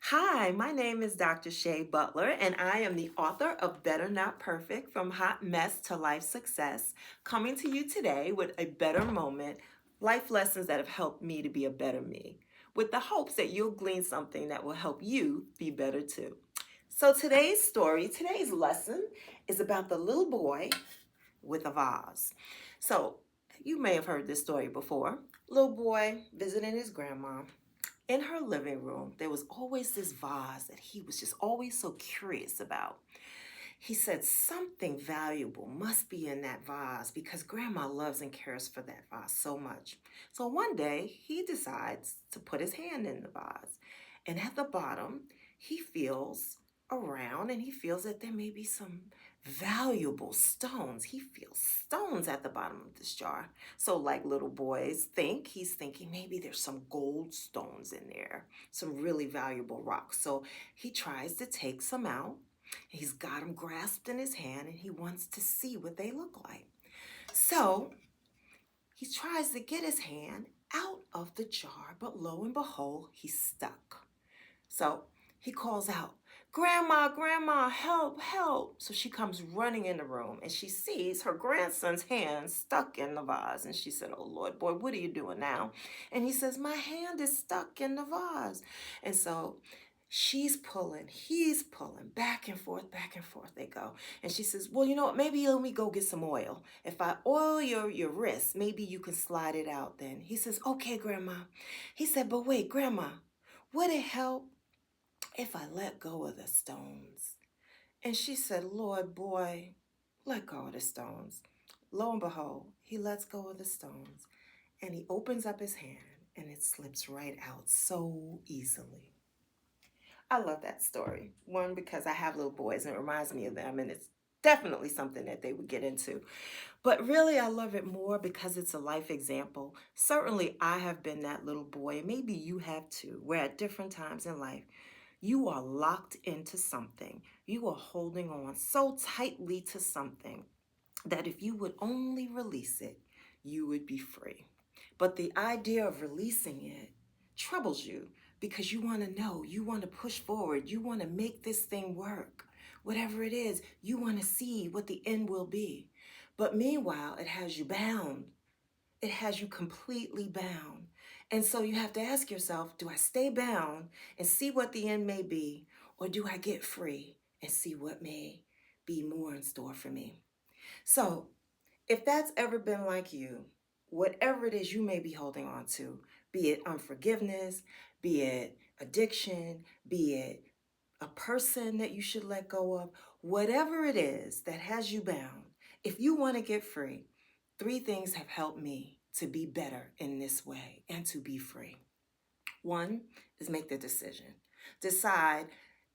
Hi, my name is Dr. Shay Butler, and I am the author of Better Not Perfect From Hot Mess to Life Success, coming to you today with a better moment, life lessons that have helped me to be a better me, with the hopes that you'll glean something that will help you be better too. So today's lesson is about the little boy with a vase. So you may have heard this story before. Little boy visiting his grandma. In her living room, there was always this vase that he was just always so curious about. He said something valuable must be in that vase because grandma loves and cares for that vase so much. So one day he decides to put his hand in the vase. And at the bottom, he feels around and he feels that there may be some valuable stones. He feels stones at the bottom of this jar. So, like little boys think, he's thinking maybe there's some gold stones in there, some really valuable rocks. So he tries to take some out. He's got them grasped in his hand and he wants to see what they look like. So he tries to get his hand out of the jar, but lo and behold, he's stuck. So he calls out, Grandma, Grandma, help, help. So she comes running in the room and she sees her grandson's hand stuck in the vase. And she said, Oh Lord, boy, what are you doing now? And he says, My hand is stuck in the vase. And so she's pulling, he's pulling, back and forth they go. And she says, Well, you know what? Maybe let me go get some oil. If I oil your wrist, maybe you can slide it out then. He says, Okay, Grandma. He said, But wait, Grandma, would it help if I let go of the stones? And she said, Lord, boy, let go of the stones. Lo and behold, he lets go of the stones and he opens up his hand and it slips right out so easily. I love that story. One, because I have little boys and it reminds me of them, and it's definitely something that they would get into. But really, I love it more because it's a life example. Certainly, I have been that little boy, and maybe you have too, where at different times in life, you are locked into something. You are holding on so tightly to something that if you would only release it, you would be free. But the idea of releasing it troubles you because you want to know, you want to push forward, you want to make this thing work. Whatever it is, you want to see what the end will be. But meanwhile, it has you bound. It has you completely bound. And so you have to ask yourself, do I stay bound and see what the end may be? Or do I get free and see what may be more in store for me? So if that's ever been like you, whatever it is you may be holding on to, be it unforgiveness, be it addiction, be it a person that you should let go of, whatever it is that has you bound, if you want to get free, three things have helped me to be better in this way and to be free. One is make the decision. Decide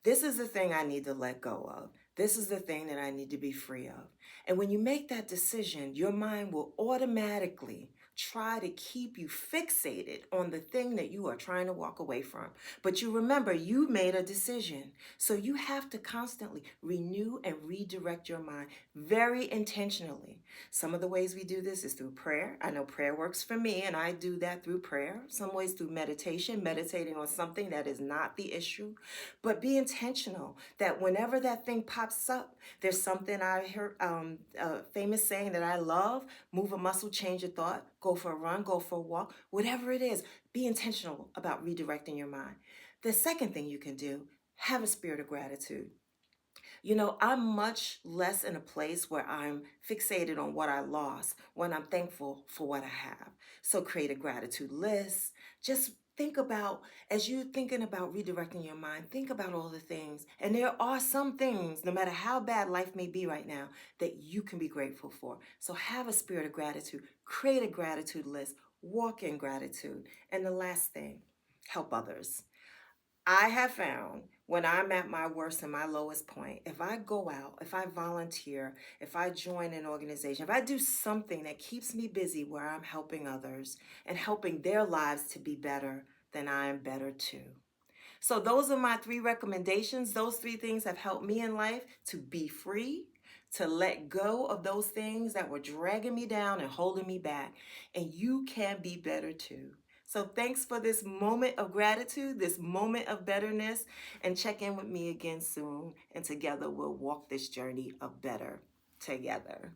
this is the thing I need to let go of. This is the thing that I need to be free of. And when you make that decision, your mind will automatically try to keep you fixated on the thing that you are trying to walk away from. But you remember, you made a decision. So you have to constantly renew and redirect your mind very intentionally. Some of the ways we do this is through prayer. I know prayer works for me, and I do that through prayer. Some ways through meditation, meditating on something that is not the issue. But be intentional that whenever that thing pops up, there's something I heard, a famous saying that I love: move a muscle, change a thought, go for a run, go for a walk, whatever it is, be intentional about redirecting your mind. The second thing you can do, have a spirit of gratitude. You know, I'm much less in a place where I'm fixated on what I lost when I'm thankful for what I have. So create a gratitude list. Just think about, as you're thinking about redirecting your mind, think about all the things. And there are some things, no matter how bad life may be right now, that you can be grateful for. So have a spirit of gratitude, create a gratitude list, walk in gratitude. And the last thing, help others. I have found when I'm at my worst and my lowest point, if I go out, if I volunteer, if I join an organization, if I do something that keeps me busy where I'm helping others and helping their lives to be better, then I am better too. So, those are my three recommendations. Those three things have helped me in life to be free, to let go of those things that were dragging me down and holding me back. And you can be better too. So thanks for this moment of gratitude, this moment of betterness, and check in with me again soon. And together we'll walk this journey of better together.